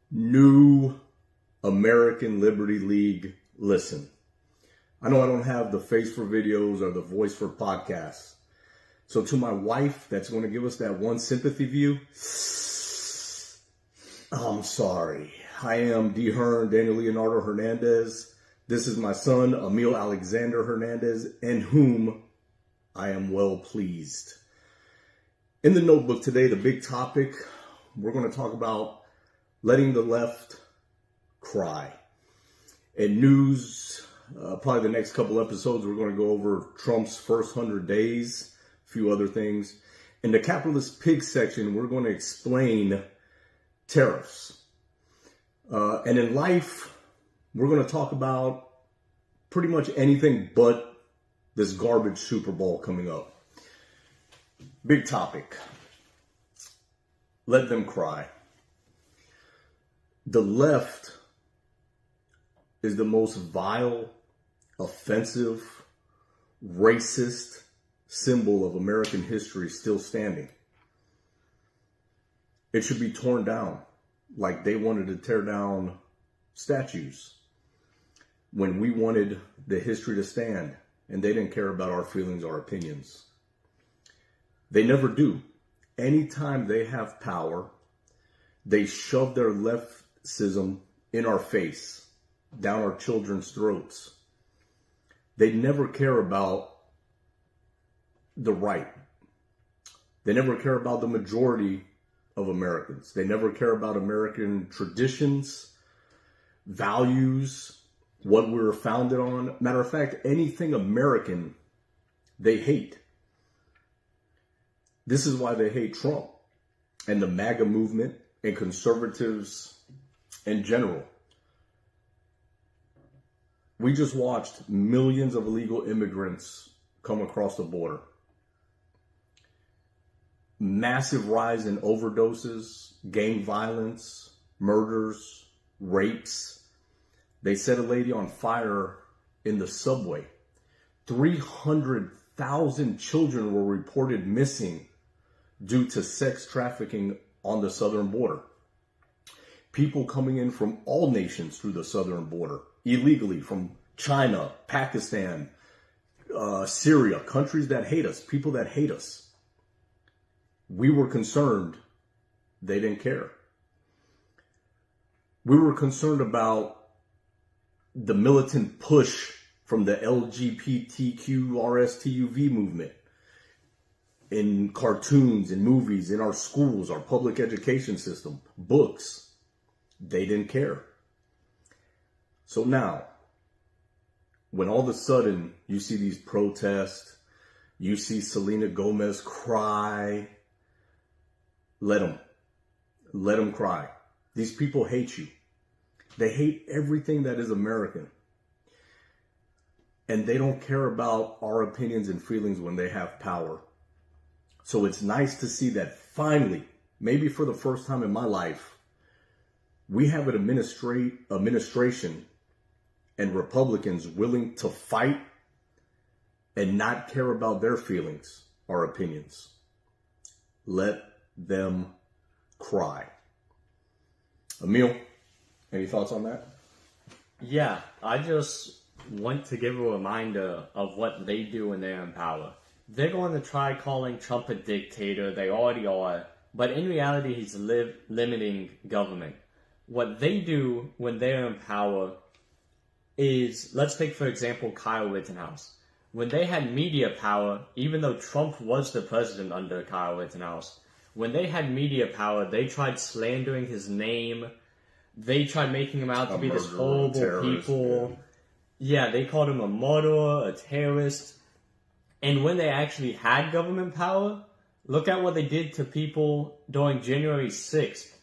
New American Liberty League, listen. I know I don't have the face for videos or the voice for podcasts. So to my wife that's going to give us that one sympathy view, I'm sorry. I am D. Hearn, Daniel Leonardo Hernandez. This is my son, Emil Alexander Hernandez, in whom I am well pleased. In the notebook today, the big topic, we're going to talk about letting the left cry. And news, probably the next couple episodes, we're going to go over Trump's first 100 days, a few other things. In the capitalist pig section, we're going to explain tariffs. And in life, we're going to talk about pretty much anything but this garbage Super Bowl coming up. Big topic. Let them cry. The left is the most vile, offensive, racist symbol of American history still standing. It should be torn down like they wanted to tear down statues when we wanted the history to stand and they didn't care about our feelings or opinions. They never do. Anytime they have power, they shove their leftism in our face, down our children's throats. They never care about the right. They never care about the majority of Americans. They never care about American traditions, values, what we were founded on. Matter of fact, anything American, they hate. This is why they hate Trump and the MAGA movement and conservatives in general. We just watched millions of illegal immigrants come across the border. Massive rise in overdoses, gang violence, murders, rapes. They set a lady on fire in the subway. 300,000 children were reported missing due to sex trafficking on the southern border. People coming in from all nations through the southern border, illegally from China, Pakistan, Syria, countries that hate us, people that hate us. We were concerned. They didn't care. We were concerned about the militant push from the LGBTQRSTUV movement in cartoons, in movies, in our schools, our public education system, books. They didn't care. So now, when all of a sudden you see these protests, you see Selena Gomez cry, let them cry. These people hate you. They hate everything that is American. And they don't care about our opinions and feelings when they have power. So it's nice to see that finally, maybe for the first time in my life, we have an administration and Republicans willing to fight and not care about their feelings or opinions. Let them cry. Emil, any thoughts on that? Yeah, I just want to give a reminder of what they do when they're in power. They're going to try calling Trump a dictator. They already are. But in reality, he's limiting government. What they do when they're in power is, let's take, for example, Kyle Rittenhouse. When they had media power, even though Trump was the president under Kyle Rittenhouse, when they had media power, they tried slandering his name. They tried making him out to be this horrible people. Yeah, they called him a murderer, a terrorist. And when they actually had government power, look at what they did to people during January 6th,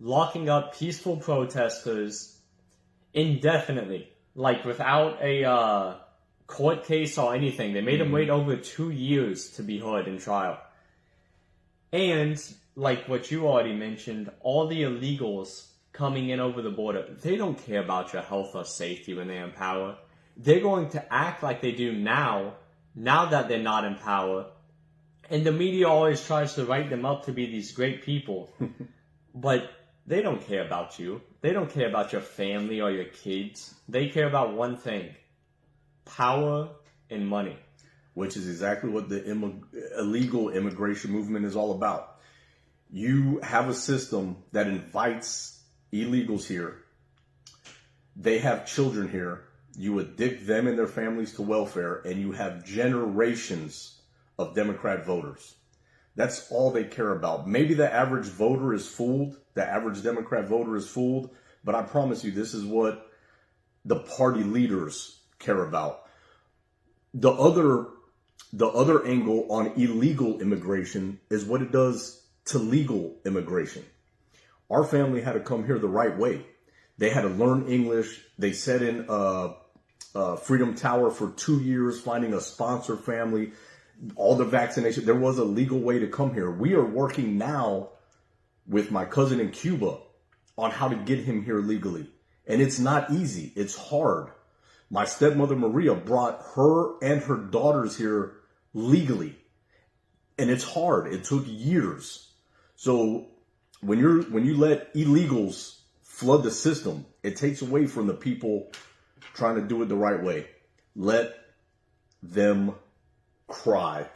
locking up peaceful protesters indefinitely, like without a court case or anything. They made them wait over 2 years to be heard in trial. And, like what you already mentioned, all the illegals coming in over the border, they don't care about your health or safety when they're in power. They're going to act like they do now that they're not in power. And the media always tries to write them up to be these great people. But They don't care about you. They don't care about your family or your kids. They care about one thing: power and money. Which is exactly what the illegal immigration movement is all about. You have a system that invites illegals here. They have children here. You addict them and their families to welfare, and you have generations of Democrat voters. That's all they care about. Maybe the average voter is fooled. The average Democrat voter is fooled. But I promise you, this is what the party leaders care about. The other angle on illegal immigration is what it does to legal immigration. Our family had to come here the right way. They had to learn English. They sat in Freedom Tower for 2 years, finding a sponsor family, all the vaccination. There was a legal way to come here. We are working now with my cousin in Cuba on how to get him here legally. And it's not easy. It's hard. My stepmother Maria brought her and her daughters here legally. And it's hard. It took years. So when you let illegals flood the system, it takes away from the people trying to do it the right way. Let them cry.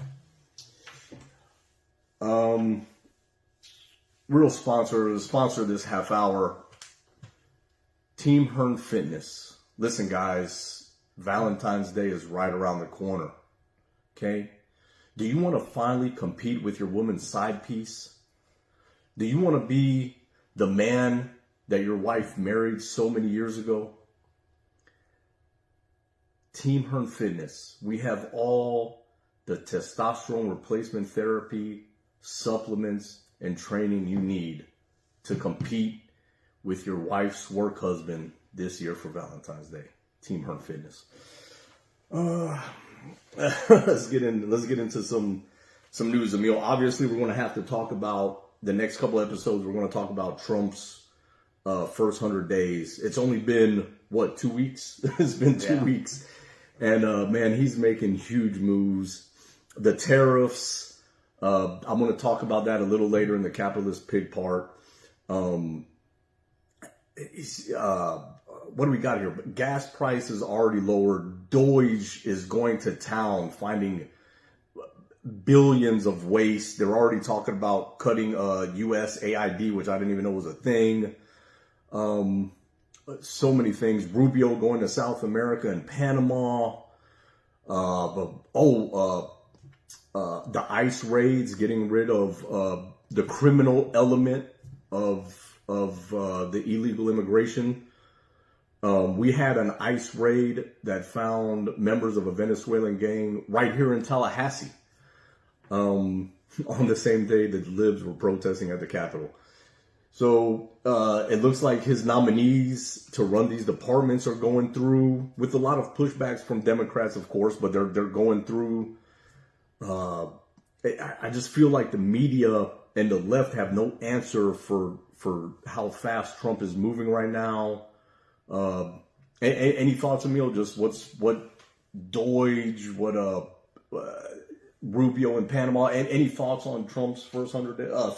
Real sponsor this half hour, Team Hearn Fitness. Listen, guys, Valentine's Day is right around the corner. Okay? Do you want to finally compete with your woman's side piece? Do you want to be the man that your wife married so many years ago? Team Hearn Fitness. We have all the testosterone replacement therapy, supplements, and training you need to compete with your wife's work husband this year for Valentine's Day. Team Hearn Fitness. Let's get into some news, Emil. Obviously, we're going to have to talk about the next couple episodes. We're going to talk about Trump's first 100 days. It's only been 2 weeks? It's been 2 weeks, and man, he's making huge moves. The tariffs. I'm going to talk about that a little later in the capitalist pig part. What do we got here? Gas prices already lowered. Doge is going to town, finding billions of waste. They're already talking about cutting USAID, which I didn't even know was a thing. So many things. Rubio going to South America and Panama. The ICE raids, getting rid of the criminal element of the illegal immigration. We had an ICE raid that found members of a Venezuelan gang right here in Tallahassee on the same day that libs were protesting at the Capitol. So it looks like his nominees to run these departments are going through, with a lot of pushbacks from Democrats, of course, but they're going through. I just feel like the media and the left have no answer for how fast Trump is moving right now. Any thoughts, Emil? Just what Doge, Rubio in Panama, and any thoughts on Trump's first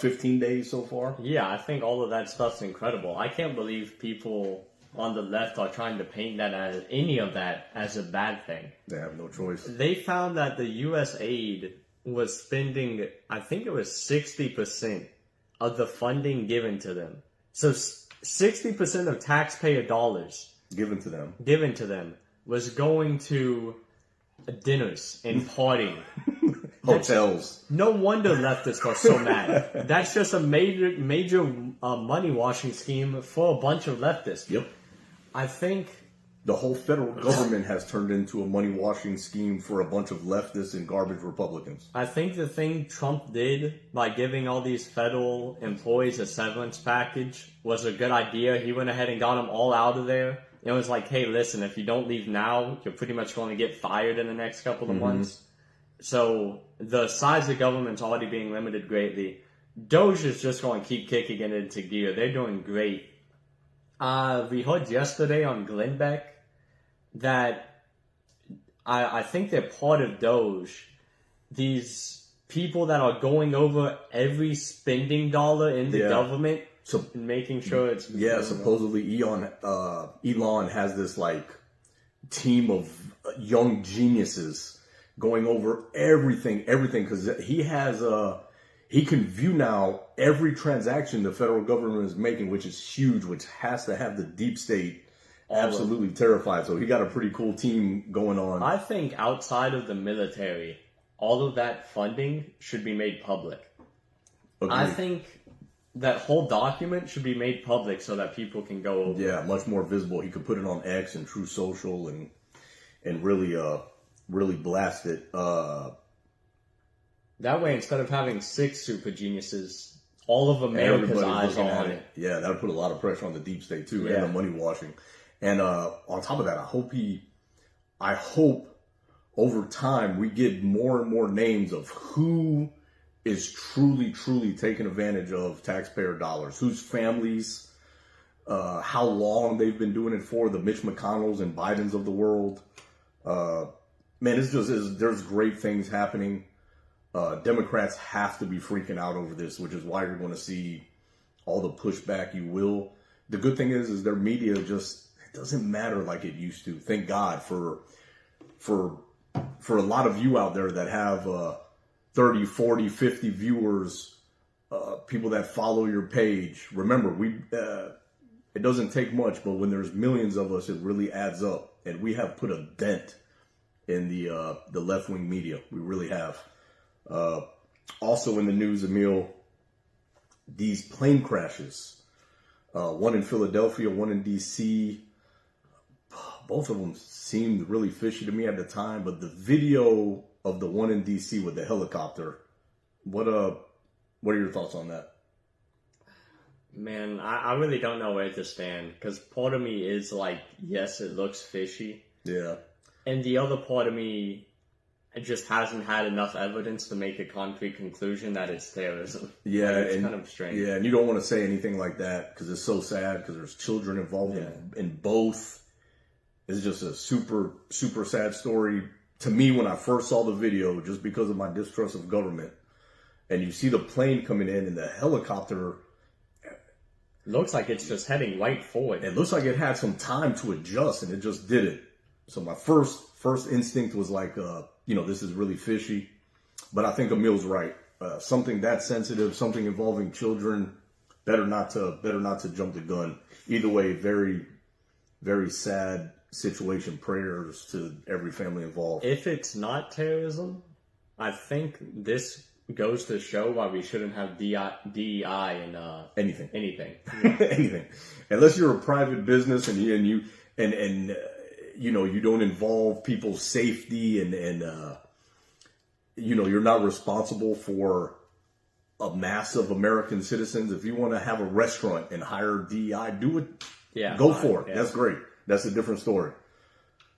15 days so far? Yeah, I think all of that stuff's incredible. I can't believe people on the left are trying to paint any of that as a bad thing. They have no choice. They found that the U.S. aid was spending, I think it was 60% of the funding given to them. So 60% of taxpayer dollars given to them was going to dinners and partying. Hotels. No wonder leftists are so mad. That's just a major money washing scheme for a bunch of leftists. Yep. I think the whole federal government has turned into a money washing scheme for a bunch of leftists and garbage Republicans. I think the thing Trump did by giving all these federal employees a severance package was a good idea. He went ahead and got them all out of there. It was like, hey, listen, if you don't leave now, you're pretty much going to get fired in the next couple of months. So the size of government's already being limited greatly. Doge is just going to keep kicking it into gear. They're doing great. We heard yesterday on Glenn Beck that I think they're part of Doge. These people that are going over every spending dollar in the government So making sure it's yeah, supposedly Elon has this like team of young geniuses going over everything, because he can view now every transaction the federal government is making, which is huge, which has to have the deep state absolutely terrified. So he got a pretty cool team going on. I think outside of the military, all of that funding should be made public. Agreed. I think that whole document should be made public so that people can go over. Yeah, much more visible. He could put it on X and True Social and really blast it. That way, instead of having 6 super geniuses, all of America's eyes are on it. Yeah, that would put a lot of pressure on the deep state too, Yeah. and the money washing. And on top of that, I hope over time we get more and more names of who is truly taking advantage of taxpayer dollars, whose families, how long they've been doing it for, the Mitch McConnells and Bidens of the world. Man, there's great things happening. Democrats have to be freaking out over this, which is why you're going to see all the pushback you will. The good thing is their media it doesn't matter like it used to. Thank God for a lot of you out there that have 30, 40, 50 viewers, people that follow your page. Remember, it doesn't take much, but when there's millions of us, it really adds up. And we have put a dent in the left-wing media. We really have. Also in the news, Emil, these plane crashes, one in Philadelphia, one in D.C., both of them seemed really fishy to me at the time, but the video of the one in D.C. with the helicopter, what are your thoughts on that? Man, I really don't know where to stand, because part of me is like, yes, it looks fishy. Yeah. And the other part of me just hasn't had enough evidence to make a concrete conclusion that it's terrorism. Yeah, like, it's kind of strange. Yeah, and you don't want to say anything like that because it's so sad because there's children involved in both. It's just a super sad story. To me, when I first saw the video, just because of my distrust of government, and you see the plane coming in and the helicopter, looks like it's just heading right forward. It looks like it had some time to adjust, and it just didn't. So my first instinct was like, this is really fishy. But I think Emil's right. Something that sensitive, something involving children, better not to jump the gun. Either way, very, very sad situation. Prayers to every family involved. If it's not terrorism, I think this goes to show why we shouldn't have DEI in anything. Anything. Unless you're a private business and you don't involve people's safety and you're not responsible for a mass of American citizens. If you want to have a restaurant and hire DEI, do it. Yeah, go for it. Yeah. That's great. That's a different story.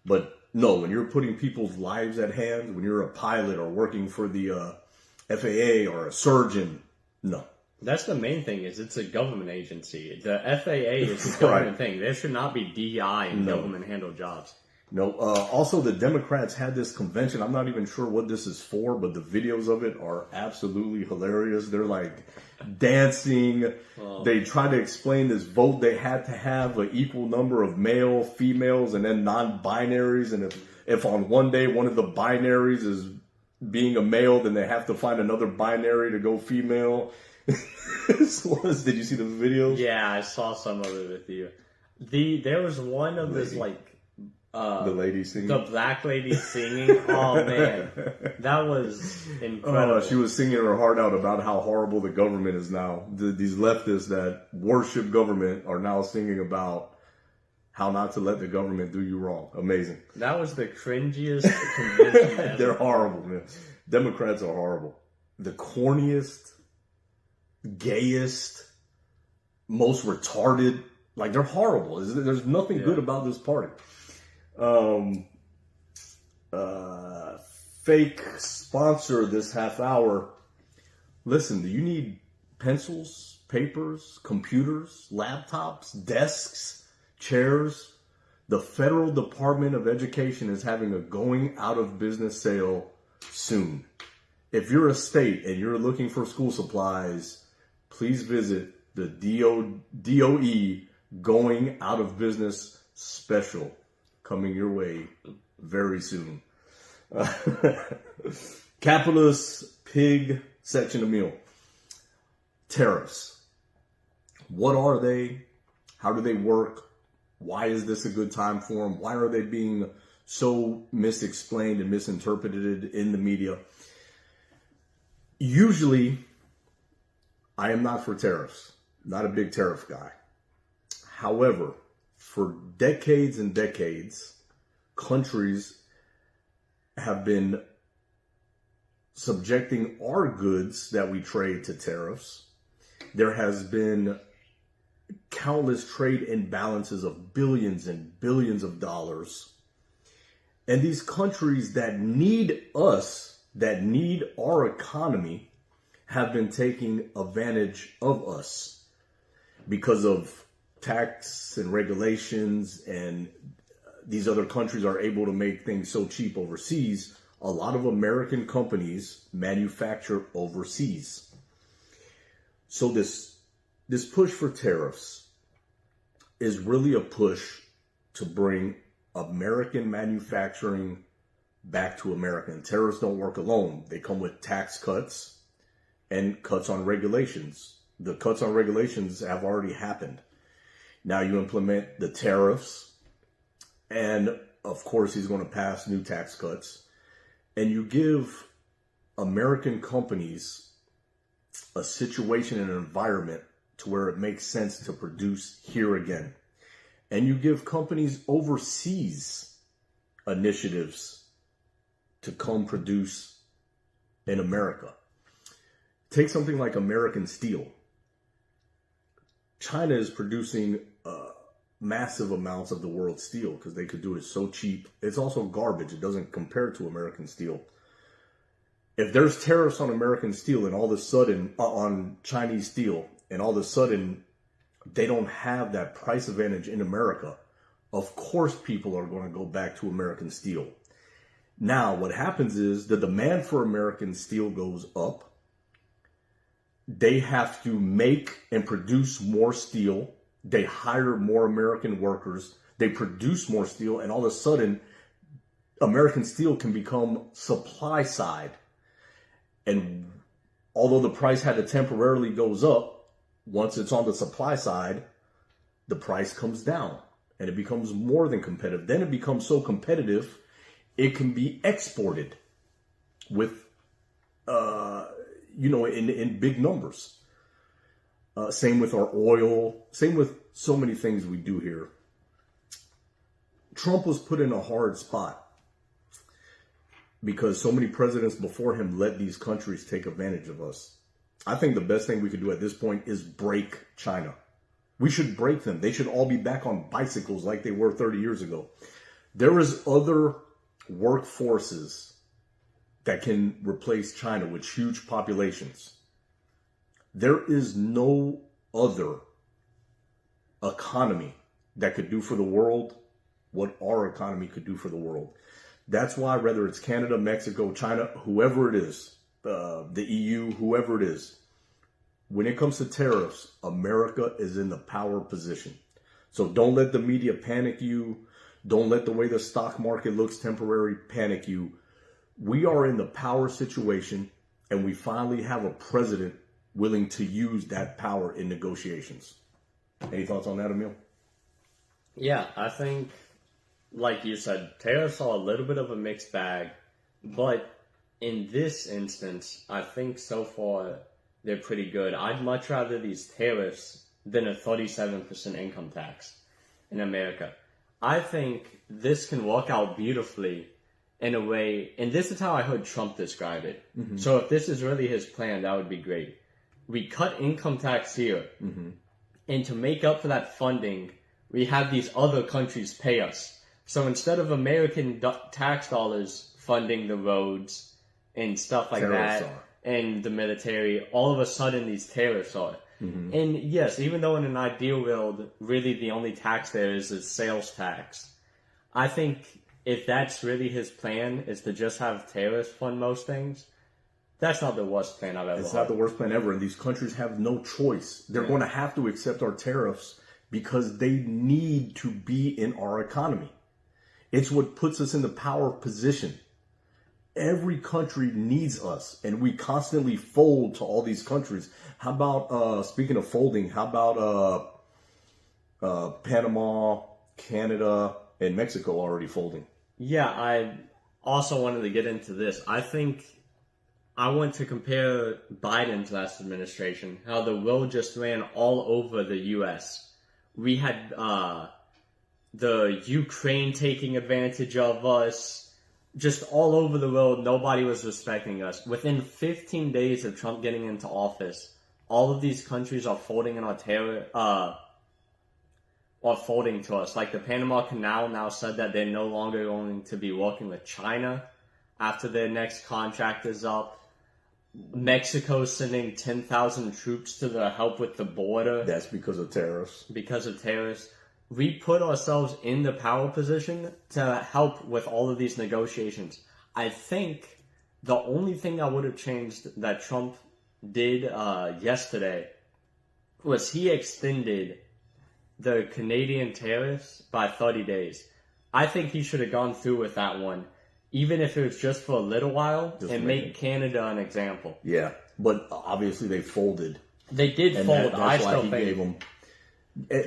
But no, when you're putting people's lives at hand, when you're a pilot or working for the FAA or a surgeon, no. That's the main thing, is it's a government agency. The FAA is a government thing. There should not be DEI in government-handled jobs. No. Also, the Democrats had this convention. I'm not even sure what this is for, but the videos of it are absolutely hilarious. They're like dancing. They try to explain this vote. They had to have an equal number of male, females, and then non-binaries. And if on one day one of the binaries is being a male, then they have to find another binary to go female. Did you see the videos? Yeah, I saw some of it with you. There was one of this the lady singing, the black lady singing. Oh man, that was incredible. She was singing her heart out about how horrible the government is now. These leftists that worship government are now singing about how not to let the government do you wrong. Amazing. That was the cringiest convention ever. They're horrible, man. Democrats are horrible. The corniest, gayest, most retarded. Like, they're horrible. There's nothing good about this party. Fake sponsor this half hour. Listen, do you need pencils, papers, computers, laptops, desks, chairs? The Federal Department of Education is having a going out of business sale soon. If you're a state and you're looking for school supplies, please visit the DOE going out of business special coming your way very soon. Capitalist pig section of meal. Tariffs. What are they? How do they work? Why is this a good time for them? Why are they being so misexplained and misinterpreted in the media? Usually, I am not for tariffs. Not a big tariff guy. However, for decades and decades, countries have been subjecting our goods that we trade to tariffs. There has been countless trade imbalances of billions and billions of dollars. And these countries that need us, that need our economy, have been taking advantage of us because of tax and regulations, and these other countries are able to make things so cheap overseas. A lot of American companies manufacture overseas. So this push for tariffs is really a push to bring American manufacturing back to America. And tariffs don't work alone. They come with tax cuts and cuts on regulations. The cuts on regulations have already happened. Now you implement the tariffs, and of course he's going to pass new tax cuts, and you give American companies a situation and an environment to where it makes sense to produce here again. And you give companies overseas initiatives to come produce in America. Take something like American steel. China is producing massive amounts of the world's steel because they could do it so cheap. It's also garbage. It doesn't compare to American steel. If there's tariffs on American steel and all of a sudden on Chinese steel, and all of a sudden they don't have that price advantage in America, of course people are going to go back to American steel. Now what happens is the demand for American steel goes up. They have to make and produce more steel. They hire more American workers. They produce more steel. And all of a sudden, American steel can become supply side. And although the price had to temporarily goes up, once it's on the supply side, the price comes down. And it becomes more than competitive. Then it becomes so competitive, it can be exported with in big numbers. Same with our oil, same with so many things we do here. Trump was put in a hard spot because so many presidents before him let these countries take advantage of us. I think the best thing we could do at this point is break China. We should break them. They should all be back on bicycles like they were 30 years ago. There is other workforces that can replace China with huge populations. There is no other economy that could do for the world what our economy could do for the world. That's why whether it's Canada, Mexico, China, whoever it is, the EU, whoever it is, when it comes to tariffs, America is in the power position. So don't let the media panic you. Don't let the way the stock market looks temporary panic you. We are in the power situation, and we finally have a president willing to use that power in negotiations. Any thoughts on that, Emil? Yeah, I think, like you said, tariffs are a little bit of a mixed bag, but in this instance, I think so far they're pretty good. I'd much rather these tariffs than a 37% income tax in America. I think this can work out beautifully in a way, and this is how I heard Trump describe it. Mm-hmm. So if this is really his plan, that would be great. We cut income tax here, mm-hmm. and to make up for that funding, we have these other countries pay us. So instead of American tax dollars funding the roads and stuff like that, and the military, all of a sudden these tariffs are. Mm-hmm. And yes, even though in an ideal world, really the only tax there is sales tax, I think if that's really his plan, is to just have tariffs fund most things, That's not the worst plan I've ever It's heard. not the worst plan ever, and these countries have no choice. They're going to have to accept our tariffs because they need to be in our economy. It's what puts us in the power position. Every country needs us, and we constantly fold to all these countries. How about, speaking of folding, how about Panama, Canada, and Mexico already folding? Yeah, I also wanted to get into this. I think I want to compare Biden's last administration, how the world just ran all over the U.S. We had the Ukraine taking advantage of us, just all over the world. Nobody was respecting us. Within 15 days of Trump getting into office, all of these countries are folding in our are folding to us. Like the Panama Canal now said that they're no longer going to be working with China after their next contract is up. Mexico sending 10,000 troops to help with the border. That's because of tariffs. Because of tariffs. We put ourselves in the power position to help with all of these negotiations. I think the only thing that would have changed that Trump did yesterday was he extended the Canadian tariffs by 30 days. I think he should have gone through with that one, even if it was just for a little while, and make Canada an example. Yeah, but obviously they folded. They did fold. That's why he gave them.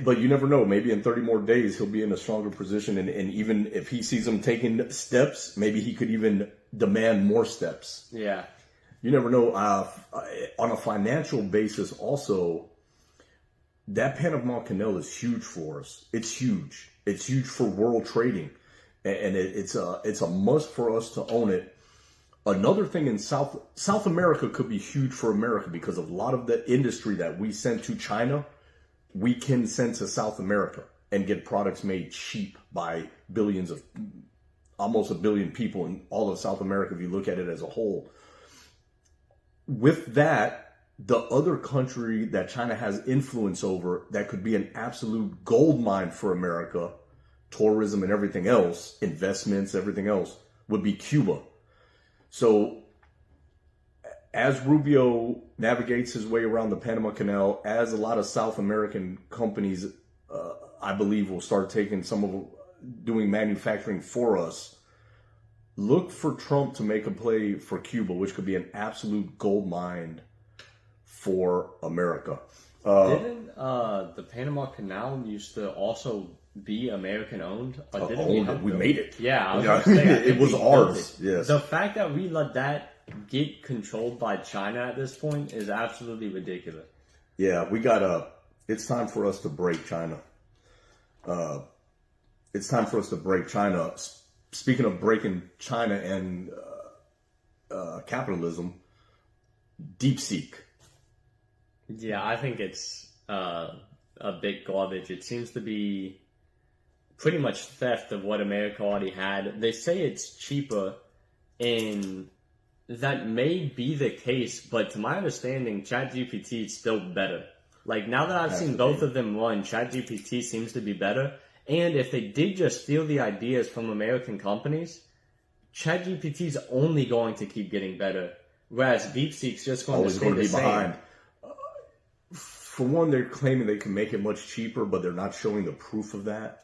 But you never know. Maybe in 30 more days he'll be in a stronger position, and even if he sees them taking steps, maybe he could even demand more steps. Yeah. You never know. On a financial basis, also, that Panama Canal is huge for us. It's huge. It's huge for world trading, and it's a must for us to own it. Another thing in South America could be huge for America because of a lot of the industry that we send to China, we can send to South America and get products made cheap by almost a billion people in all of South America if you look at it as a whole. With that, the other country that China has influence over that could be an absolute gold mine for America, tourism and everything else, investments, everything else, would be Cuba. So as Rubio navigates his way around the Panama Canal, as a lot of South American companies, I believe, will start taking doing manufacturing for us, look for Trump to make a play for Cuba, which could be an absolute gold mine for America. Didn't the Panama Canal used to also be American owned? Or didn't we made it. Yeah, I was gonna say, it was ours. Yes. The fact that we let that get controlled by China at this point is absolutely ridiculous. Yeah, it's time for us to break China. It's time for us to break China. Speaking of breaking China and capitalism, DeepSeek. Yeah, I think it's a big garbage. It seems to be pretty much theft of what America already had. They say it's cheaper, and that may be the case, but to my understanding, ChatGPT is still better. Like, now that I've seen both of them run, ChatGPT seems to be better. And if they did just steal the ideas from American companies, ChatGPT is only going to keep getting better, whereas DeepSeek's just going to stay the same. Behind. For one, they're claiming they can make it much cheaper, but they're not showing the proof of that.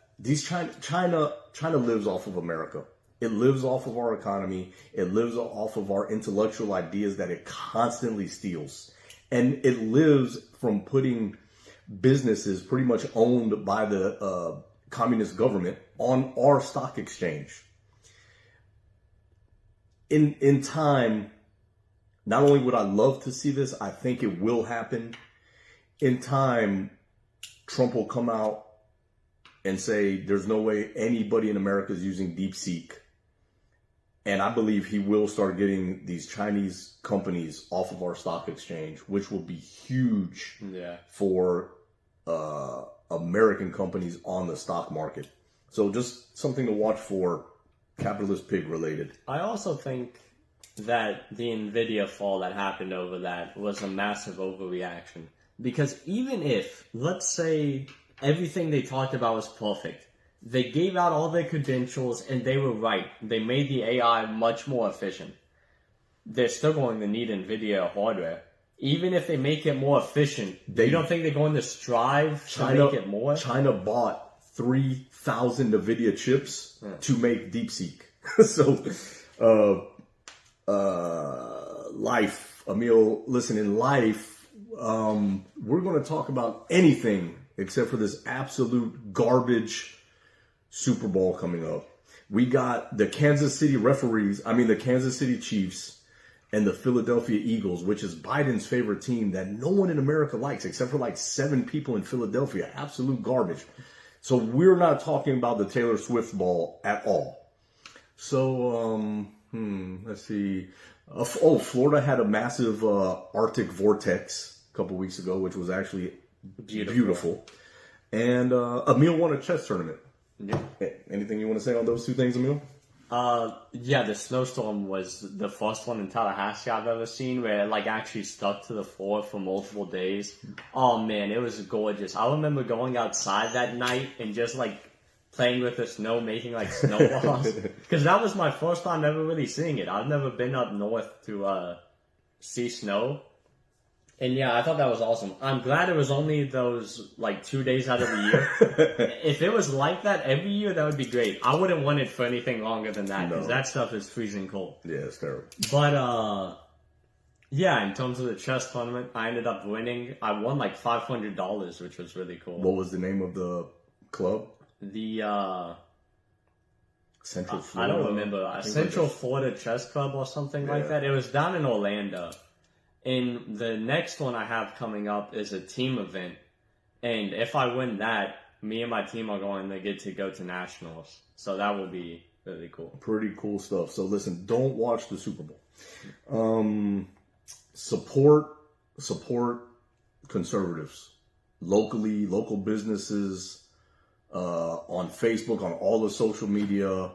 China lives off of America. It lives off of our economy. It lives off of our intellectual ideas that it constantly steals. And it lives from putting businesses pretty much owned by the communist government on our stock exchange. In time, not only would I love to see this, I think it will happen. In time, Trump will come out and say there's no way anybody in America is using DeepSeek. And I believe he will start getting these Chinese companies off of our stock exchange, which will be huge for American companies on the stock market. So just something to watch for, capitalist pig related. I also think that the NVIDIA fall that happened over that was a massive overreaction. Because even if, let's say, everything they talked about was perfect, they gave out all their credentials and they were right. They made the AI much more efficient. they're still going to need NVIDIA hardware. Even if they make it more efficient, you don't think they're going to strive to make it more? China bought 3,000 NVIDIA chips to make DeepSeek. So, life, Emil, listen, in life, we're going to talk about anything except for this absolute garbage Super Bowl coming up. We got the Kansas City Chiefs and the Philadelphia Eagles, which is Biden's favorite team that no one in America likes except for like 7 people in Philadelphia. Absolute garbage. So we're not talking about the Taylor Swift ball at all. So, let's see. Florida had a massive Arctic vortex a couple weeks ago, which was actually beautiful. And Emil won a chess tournament. Yeah. Anything you want to say on those two things, Emil? Yeah, the snowstorm was the first one in Tallahassee I've ever seen where it like actually stuck to the floor for multiple days. Oh man, it was gorgeous. I remember going outside that night and just like playing with the snow, making like snowballs. Because that was my first time ever really seeing it. I've never been up north to see snow. And yeah, I thought that was awesome. I'm glad it was only those like 2 days out of the year. If it was like that every year, that would be great. I wouldn't want it for anything longer than that because that stuff is freezing cold. Yeah, it's terrible. But yeah, in terms of the chess tournament, I ended up winning. I won like $500, which was really cool. What was the name of the club? The Central Florida. I don't remember. Central Florida Chess Club or something like that. It was down in Orlando. And the next one I have coming up is a team event. And if I win that, me and my team are going to get to go to nationals. So that will be really cool. Pretty cool stuff. So listen, don't watch the Super Bowl. Support conservatives. Locally, local businesses, on Facebook, on all the social media,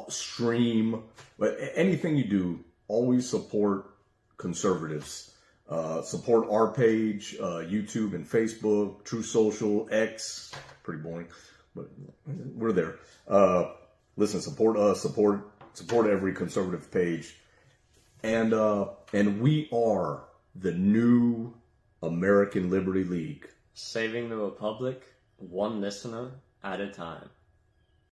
stream. But anything you do, always support conservatives. Support our page, YouTube and Facebook, True Social, X, pretty boring, but we're there. Listen, support us, support every conservative page. And we are the new American Liberty League. Saving the Republic, one listener at a time.